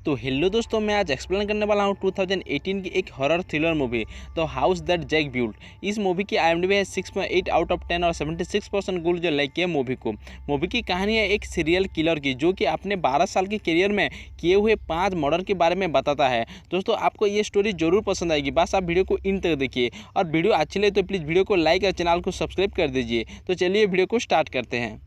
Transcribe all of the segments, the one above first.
तो हेलो दोस्तों, मैं आज एक्सप्लेन करने वाला हूँ 2018 की एक हॉरर थ्रिलर मूवी तो हाउस दैट जैक बिल्ट। इस मूवी की IMDb है 6.8 आउट ऑफ 10 और 76% गुड जो लाइक किया मूवी को। मूवी की कहानी है एक सीरियल किलर की जो कि अपने 12 साल के करियर में किए हुए 5 मर्डर के बारे में बताता है। दोस्तों आपको ये स्टोरी जरूर पसंद आएगी, बस आप वीडियो को इन तक देखिए और वीडियो अच्छी लगे तो प्लीज़ वीडियो को लाइक और चैनल को सब्सक्राइब कर दीजिए। तो चलिए वीडियो को स्टार्ट करते हैं।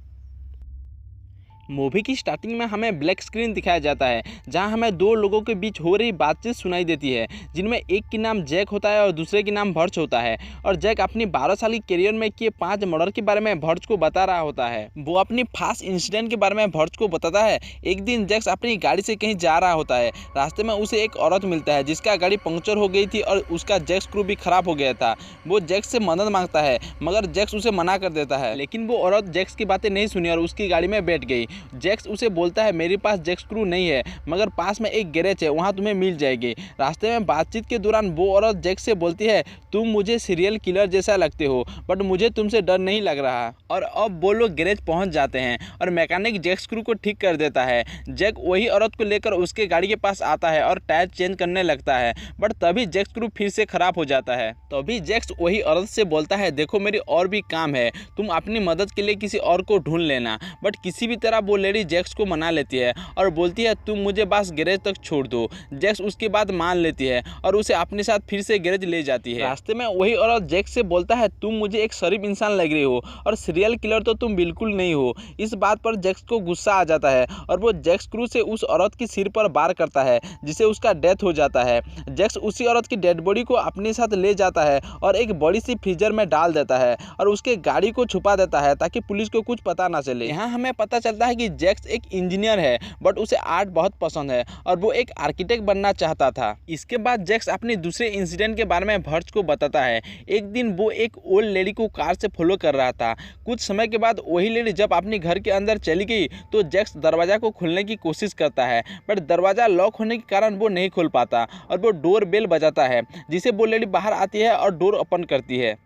मूवी की स्टार्टिंग में हमें ब्लैक स्क्रीन दिखाया जाता है जहां हमें दो लोगों के बीच हो रही बातचीत सुनाई देती है, जिनमें एक की नाम जैक होता है और दूसरे की नाम भर्च होता है। और जैक अपनी 12 साल की करियर में किए 5 मर्डर के बारे में भर्च को बता रहा होता है। वो अपनी फास्ट इंसिडेंट के बारे में भर्च को बताता है। एक दिन जैक्स अपनी गाड़ी से कहीं जा रहा होता है। रास्ते में उसे एक औरत मिलता है जिसका गाड़ी पंक्चर हो गई थी और उसका जैक स्क्रू भी खराब हो गया था। वो जैक्स से मदद मांगता है मगर जैक्स उसे मना कर देता है, लेकिन वो औरत जैक्स की बातें नहीं सुनी और उसकी गाड़ी में बैठ गई। जैक्स उसे बोलता है मेरे पास जैक स्क्रू नहीं है मगर पास में एक गैरेज है, वहाँ तुम्हें मिल जाएगी। रास्ते में बातचीत के दौरान वो औरत जैक्स से बोलती है तुम मुझे सीरियल किलर जैसा लगते हो बट मुझे तुमसे डर नहीं लग रहा। और अब वो लोग गैरेज पहुँच जाते हैं और मैकेनिक जैक स्क्रू को ठीक कर देता है। जैक वही औरत को लेकर उसके गाड़ी के पास आता है और टायर चेंज करने लगता है बट तभी जैक स्क्रू फिर से खराब हो जाता है। तभी जैक्स वही औरत से बोलता है देखो मेरी और भी काम है, तुम अपनी मदद के लिए किसी और को ढूंढ लेना। बट किसी भी तरह वो लेडी जैक्स को मना लेती है और बोलती है तुम मुझे बस गैरेज तक छोड़ दो। जैक्स उसके बाद मान लेती है और उसे अपने साथ फिर से गैरेज ले जाती है। रास्ते में वही औरत जैक्स से बोलता है तुम मुझे एक शरीफ इंसान लग रही हो और सीरियल किलर तो तुम बिल्कुल नहीं हो। इस बात पर जैक्स को गुस्सा आ जाता है और वो जैक स्क्रू से उस औरत की सिर पर वार करता है जिससे उसका डेथ हो जाता है। जैक्स उसी औरत की डेड बॉडी को अपने साथ ले जाता है और एक बड़ी सी फ्रीजर में डाल देता है और उसके गाड़ी को छुपा देता है ताकि पुलिस को कुछ पता ना चले। यहाँ हमें पता चलता है कि जैक्स एक इंजीनियर है बट उसे आर्ट बहुत पसंद है और वो एक आर्किटेक्ट बनना चाहता था। इसके बाद जैक्स अपने दूसरे इंसिडेंट के बारे में भर्च को बताता है। एक दिन वो एक ओल्ड लेडी को कार से फॉलो कर रहा था। कुछ समय के बाद वही लेडी जब अपने घर के अंदर चली गई तो जैक्स दरवाजा को खोलने की कोशिश करता है बट दरवाजा लॉक होने के कारण वो नहीं खोल पाता और वो डोर बेल बजाता है जिसे वो लेडी बाहर आती है और डोर ओपन करती है।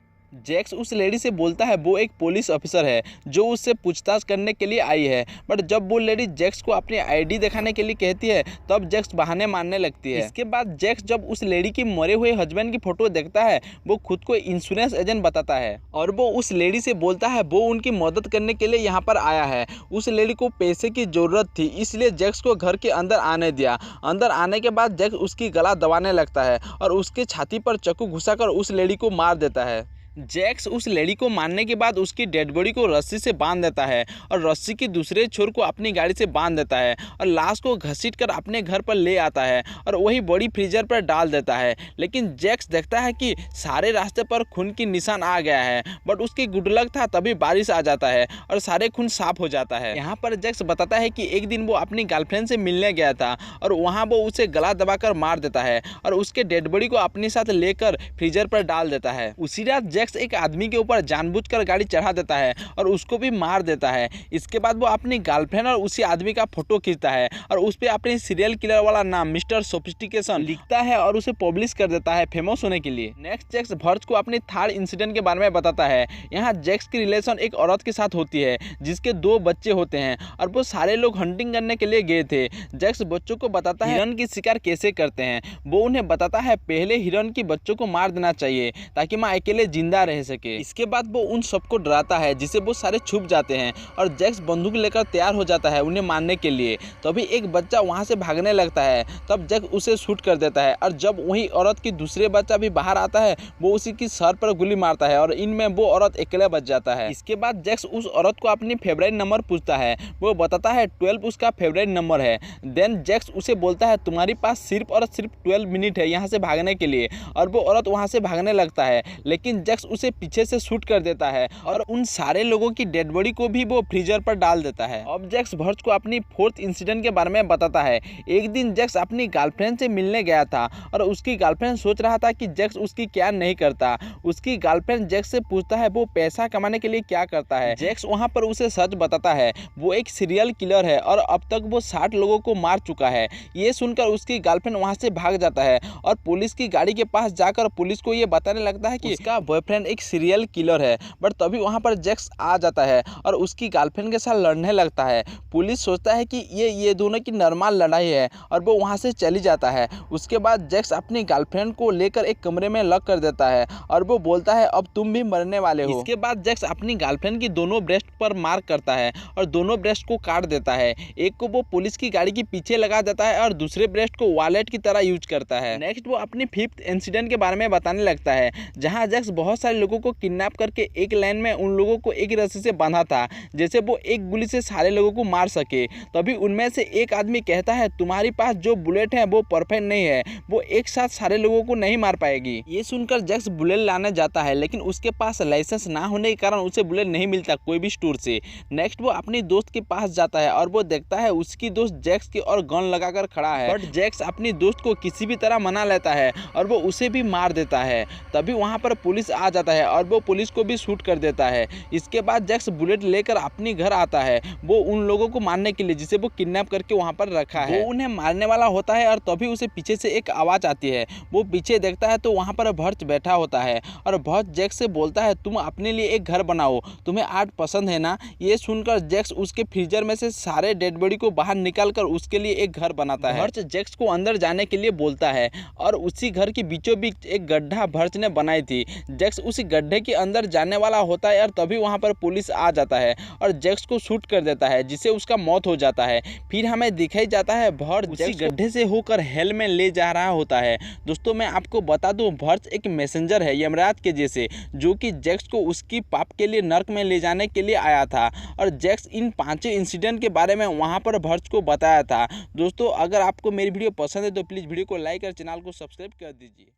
जैक्स उस लेडी से बोलता है वो एक पुलिस ऑफिसर है जो उससे पूछताछ करने के लिए आई है बट जब वो लेडी जैक्स को अपनी ID दिखाने के लिए कहती है तब जैक्स बहाने मारने लगती है। इसके बाद जैक्स जब उस लेडी की मरे हुए हस्बैंड की फोटो देखता है वो खुद को इंश्योरेंस एजेंट बताता है और वो उस लेडी से बोलता है वो उनकी मदद करने के लिए यहाँ पर आया है। उस लेडी को पैसे की ज़रूरत थी इसलिए जैक्स को घर के अंदर आने दिया। अंदर आने के बाद जैक्स उसकी गला दबाने लगता है और उसके छाती पर चाकू घुसाकर उस लेडी को मार देता है। जैक्स उस लेडी को मारने के बाद उसकी डेड बॉडी को रस्सी से बांध देता है और रस्सी की दूसरे छोर को अपनी गाड़ी से बांध देता है और लाश को घसीट कर अपने घर पर ले आता है और वही बॉडी फ्रीजर पर डाल देता है। लेकिन जैक्स देखता है कि सारे रास्ते पर खून की निशान आ गया है बट उसकी गुड लक था तभी बारिश आ जाता है और सारे खून साफ हो जाता है। यहाँ पर जैक्स बताता है कि एक दिन वो अपनी गर्लफ्रेंड से मिलने गया था और वहाँ वो उसे गला दबाकर मार देता है और उसके डेड बॉडी को अपने साथ लेकर फ्रीजर पर डाल देता है। उसी रात जैक्स एक आदमी के ऊपर जानबूझकर गाड़ी चढ़ा देता है और उसको भी मार देता है। इसके बाद वो अपनी गर्लफ्रेंड और उसी आदमी का फोटो खींचता है और उस पर अपने सीरियल किलर वाला नाम मिस्टर सोफिस्टिकेशन लिखता है और उसे पब्लिश कर देता है फेमस होने के लिए। नेक्स्ट जैक्स भर्च को अपने थर्ड इंसिडेंट के बारे में बताता है। यहाँ जैक्स की रिलेशन एक औरत के साथ होती है जिसके 2 बच्चे होते हैं और वो सारे लोग हंटिंग करने के लिए गए थे। जैक्स बच्चों को बताता है हिरन की शिकार कैसे करते हैं। वो उन्हें बताता है पहले हिरन की बच्चों को मार देना चाहिए ताकि माँ अकेले जिंदा रह सके। इसके बाद वो उन सबको डराता है जिसे वो सारे छुप जाते हैं और जैक्स बंदूक लेकर तैयार हो जाता है उन्हें मारने के लिए। तभी एक बच्चा वहां से भागने लगता है तब जैक्स उसे शूट कर देता है और जब वही औरत की दूसरे बच्चा भी बाहर आता है वो उसी की सर पर गोली मारता है और इनमें वो औरत अकेला बच जाता है। इसके बाद जैक्स उस औरत को अपनी फेवरेट नंबर पूछता है। वो बताता है 12 उसका फेवरेट नंबर है। देन जैक्स उसे बोलता है तुम्हारे पास सिर्फ और सिर्फ 12 मिनट है यहाँ से भागने के लिए और वो औरत वहाँ से भागने लगता है लेकिन जैक्स उसे पीछे से शूट कर देता है और उन सारे लोगों की डेड बॉडी को भी वो फ्रीजर पर डाल देता है। अब जैक्स भर्च को अपनी 4th इंसिडेंट के बारे में बताता है। एक दिन जैक्स अपनी गर्लफ्रेंड से मिलने गया था और उसकी गर्लफ्रेंड सोच रहा था कि जैक्स उसकी क्या नहीं करता। उसकी गर्लफ्रेंड जैक्स से पूछता है वो पैसा कमाने के लिए क्या करता है। जैक्स वहाँ पर उसे सच बताता है वो एक सीरियल किलर है और अब तक वो 60 लोगों को मार चुका है। ये सुनकर उसकी गर्लफ्रेंड वहाँ से भाग जाता है और पुलिस की गाड़ी के पास जाकर पुलिस को ये बताने लगता है कि उसका बॉयफ्रेंड गर्लफ्रेंड एक सीरियल किलर है। बट तभी वहाँ पर जैक्स आ जाता है और उसकी गर्लफ्रेंड के साथ लड़ने लगता है। पुलिस सोचता है कि ये दोनों की नॉर्मल लड़ाई है और वो वहाँ से चली जाता है। उसके बाद जैक्स अपनी गर्लफ्रेंड को लेकर एक कमरे में लॉक कर देता है और वो बोलता है अब तुम भी मरने वाले हो। इसके बाद जैक्स अपनी गर्लफ्रेंड की दोनों ब्रेस्ट पर मार्क करता है और दोनों ब्रेस्ट को काट देता है। एक को वो पुलिस की गाड़ी के पीछे लगा देता है और दूसरे ब्रेस्ट को वॉलेट की तरह यूज करता है। नेक्स्ट वो अपनी 5th इंसिडेंट के बारे में बताने लगता है, जहां जैक्स बहुत सारे लोगों को किडनैप करके एक लाइन में उन लोगों को एक रस्सी से बांधा था, जैसे वो एक गोली से सारे लोगों को मार सके। तभी उनमें से एक आदमी कहता है तुम्हारे पास जो बुलेट है वो परफेक्ट नहीं है, वो एक साथ सारे लोगों को नहीं मार पाएगी। ये सुनकर जैक्स बुलेट लाने जाता है, लेकिन उसके पास लाइसेंस ना होने के कारण उसे बुलेट नहीं मिलता कोई भी स्टोर से। नेक्स्ट वो अपनी दोस्त के पास जाता है और वो देखता है उसकी दोस्त जैक्स की और गन लगाकर खड़ा है। बट जैक्स अपनी दोस्त को किसी भी तरह मना लेता है और वो उसे भी मार देता है। तभी वहाँ पर पुलिस आ जाता है और वो पुलिस को भी शूट कर देता है। इसके बाद जैक्स बुलेट लेकर अपने घर आता है, वो उन लोगों को मारने के लिए जिसे वो किडनैप करके वहाँ पर रखा है। वो उन्हें मारने वाला होता है और तभी उसे पीछे से एक आवाज़ आती है। वो पीछे देखता है तो वहाँ पर भर्च बैठा होता है और भर्च जैक्स से बोलता है तुम अपने लिए एक घर बनाओ, तुम्हें आर्ट पसंद है ना। ये सुनकर जैक्स उसके फ्रीजर में से सारे डेड बॉडी को बाहर निकाल कर उसके लिए एक घर बनाता है। भर्च जैक्स को अंदर जाने के लिए बोलता है और उसी घर के बीचों बीच एक गड्ढा भर्च ने बनाई थी। जैक्स उसी गड्ढे के अंदर जाने वाला होता है और तभी वहां पर पुलिस आ जाता है और जैक्स को शूट कर देता है, जिससे उसका मौत हो जाता है। फिर हमें दिखाई जाता है भर्च उसी गड्ढे से होकर हेल में ले जा रहा होता है। दोस्तों मैं आपको बता दूं, भर्च एक मैसेंजर है यमराज के जैसे, जो कि जैक्स को उसकी पाप के लिए नर्क में ले जाने के लिए आया था और जैक्स इन 5 इंसिडेंट के बारे में वहां पर भर्च को बताया था। दोस्तों अगर आपको मेरी वीडियो पसंद है तो प्लीज़ वीडियो को लाइक और चैनल को सब्सक्राइब कर दीजिए।